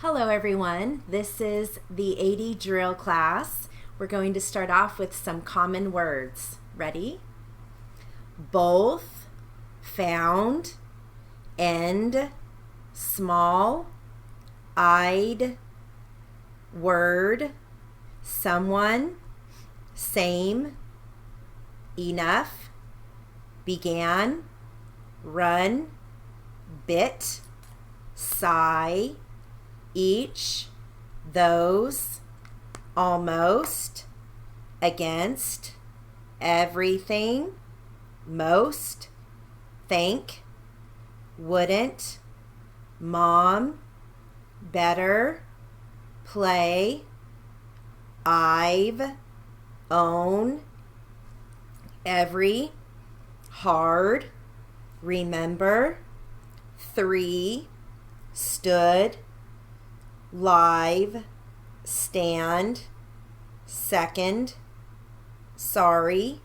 Hello everyone, this is the 80 drill class. We're going to start off with some common words. Ready? Both, found, end, small, eyed, word, someone, same, enough, began, run, bit, sigh, each, those, almost, against, everything, most, think, wouldn't, mom, better, play, I've, own, every, hard, remember, three, stood, live, stand, second, sorry,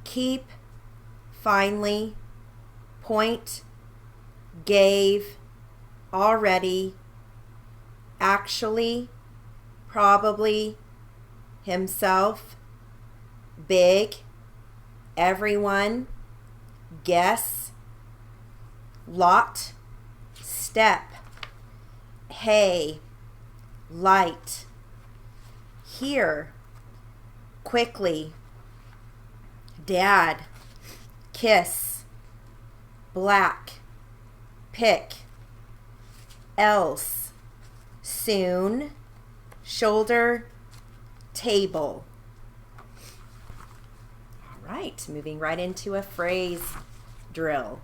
keep, finally, point, gave, already, actually, probably, himself, big, everyone, guess, lot, step, hey, light, here, quickly, dad, kiss, black, pick, else, soon, shoulder, table. All right, moving right into a phrase drill.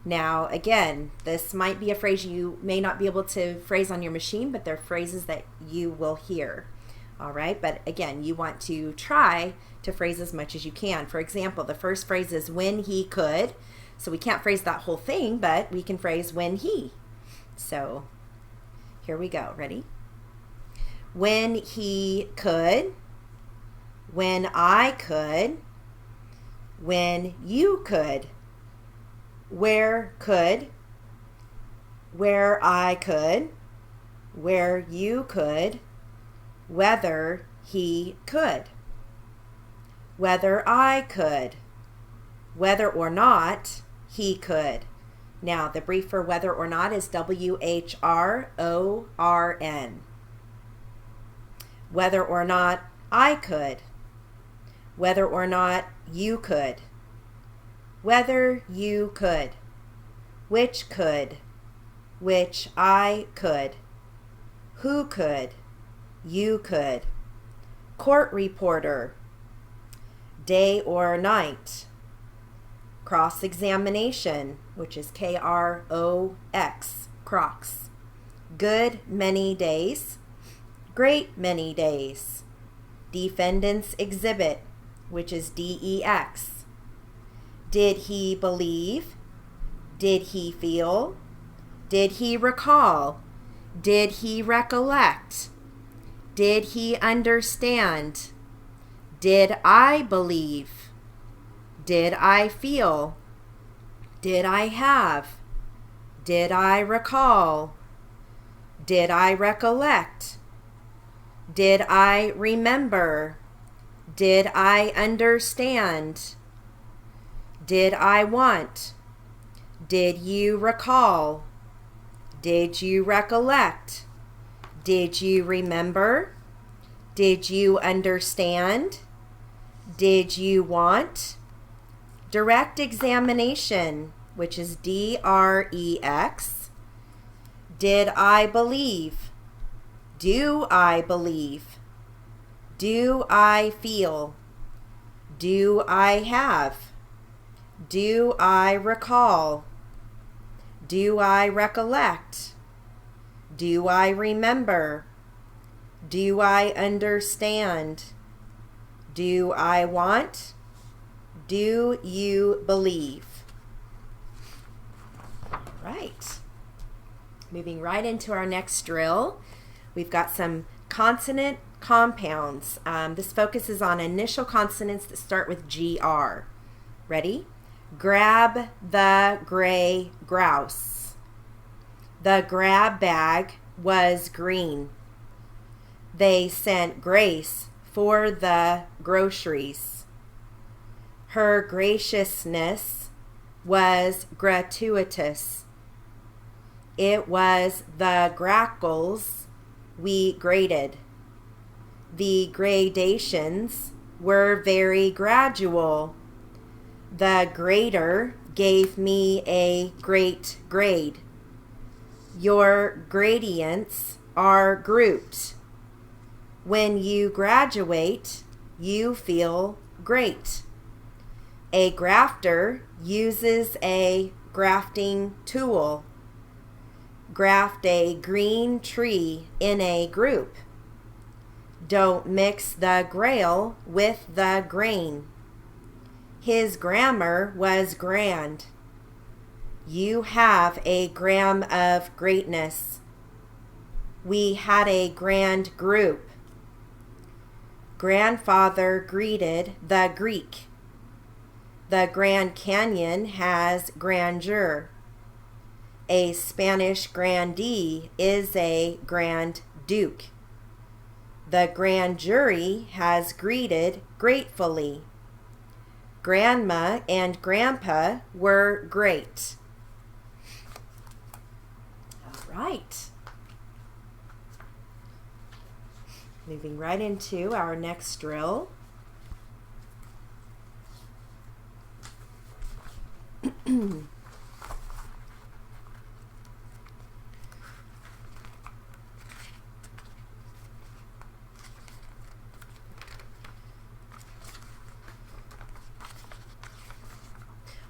Now, again, this might be a phrase you may not be able to phrase on your machine, but they're phrases that you will hear. All right, but again, you want to try to phrase as much as you can. For example, the first phrase is when he could. So we can't phrase that whole thing, but we can phrase when he. So here we go. Ready? When he could, when I could, when you could, where could, where I could, where you could, whether he could, whether I could, whether or not he could. Now, the brief for whether or not is WHRORN. Whether or not I could, whether or not you could, whether you could, which I could, who could, you could, court reporter, day or night, cross-examination, which is KROX, crocs, good many days, great many days, defendant's exhibit, which is DEX, did he believe? Did he feel? Did he recall? Did he recollect? Did he understand? Did I believe? Did I feel? Did I have? Did I recall? Did I recollect? Did I remember? Did I understand? Did I want? Did you recall? Did you recollect? Did you remember? Did you understand? Did you want? Direct examination, which is DREX. Did I believe? Do I believe? Do I feel? Do I have? Do I recall? Do I recollect? Do I remember? Do I understand? Do I want? Do you believe? All right. Moving right into our next drill, we've got some consonant compounds. This focuses on initial consonants that start with GR. Ready? Grab the gray grouse. The grab bag was green. They sent Grace for the groceries. Her graciousness was gratuitous. It was the grackles we graded. The gradations were very gradual. The grader gave me a great grade. Your gradients are grouped. When you graduate, you feel great. A grafter uses a grafting tool. Graft a green tree in a group. Don't mix the grail with the grain. His grammar was grand. You have a gram of greatness. We had a grand group. Grandfather greeted the Greek. The Grand Canyon has grandeur. A Spanish grandee is a grand duke. The grand jury has greeted gratefully. Grandma and Grandpa were great. All right. Moving right into our next drill.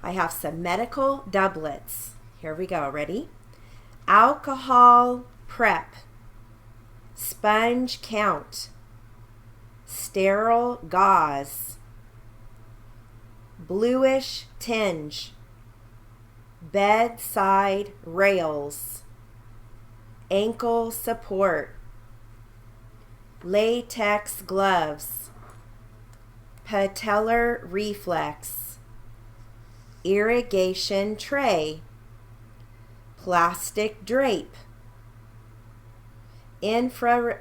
I have some medical doublets. Here we go. Ready? Alcohol prep. Sponge count. Sterile gauze. Bluish tinge. Bedside rails. Ankle support. Latex gloves. Patellar reflex. Irrigation tray. Plastic drape. Infrared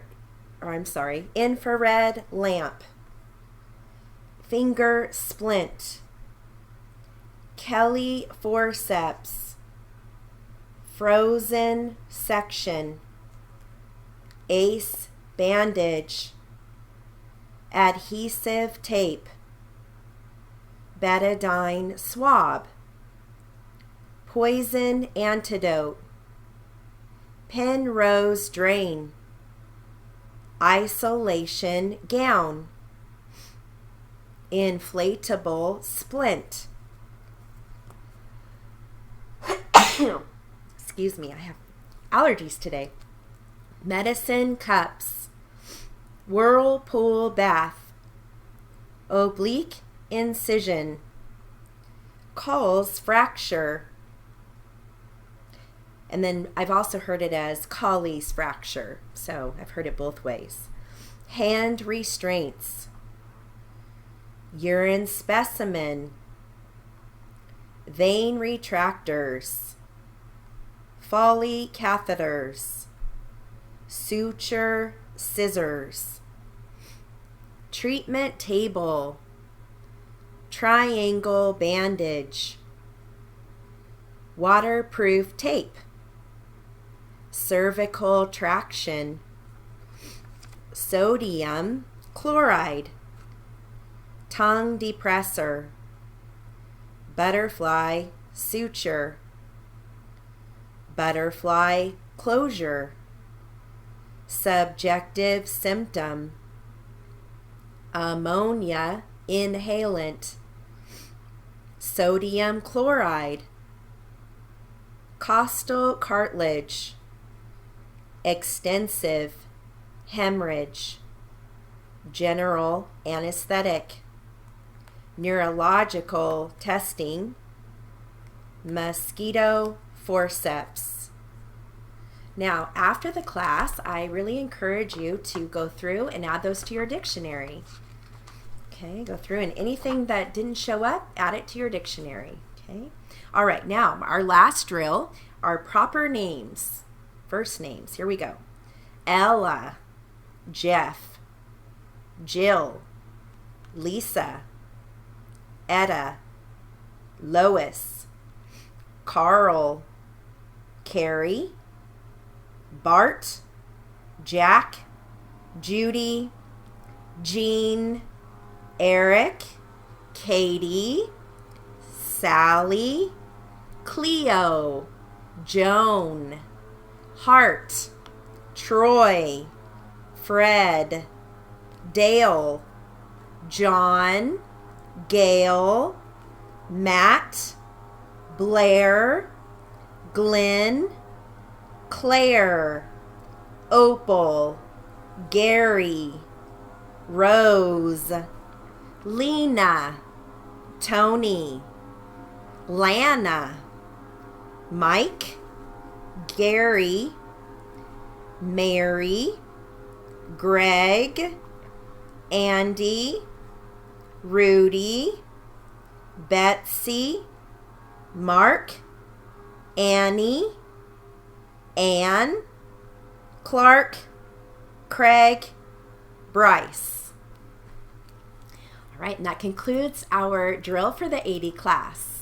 lamp. Finger splint. Kelly forceps. Frozen section. Ace bandage. Adhesive tape. Betadine swab. Poison antidote. Penrose drain. Isolation gown. Inflatable splint. Excuse me, I have allergies today. Medicine cups. Whirlpool bath. Oblique incision. Call's fracture. And then I've also heard it as Colley's fracture. So I've heard it both ways. Hand restraints. Urine specimen. Vein retractors. Foley catheters. Suture scissors. Treatment table. Triangle bandage. Waterproof tape. Cervical traction. Sodium chloride. Tongue depressor. Butterfly suture. Butterfly closure. Subjective symptom. Ammonia inhalant. Sodium chloride. Costal cartilage. Extensive hemorrhage. General anesthetic. Neurological testing. Mosquito forceps. Now, after the class, I really encourage you to go through and add those to your dictionary. Okay, go through and anything that didn't show up, add it to your dictionary. Okay. All right, now our last drill are proper names. first names. Here we go. Ella, Jeff, Jill, Lisa, Etta, Lois, Carl, Carrie, Bart, Jack, Judy, Jean, Eric, Katie, Sally, Cleo, Joan, Hart, Troy, Fred, Dale, John, Gail, Matt, Blair, Glenn, Claire, Opal, Gary, Rose, Lena, Tony, Lana, Mike, Gary, Mary, Greg, Andy, Rudy, Betsy, Mark, Annie, Ann, Clark, Craig, Bryce. All right, and that concludes our drill for the 80 class.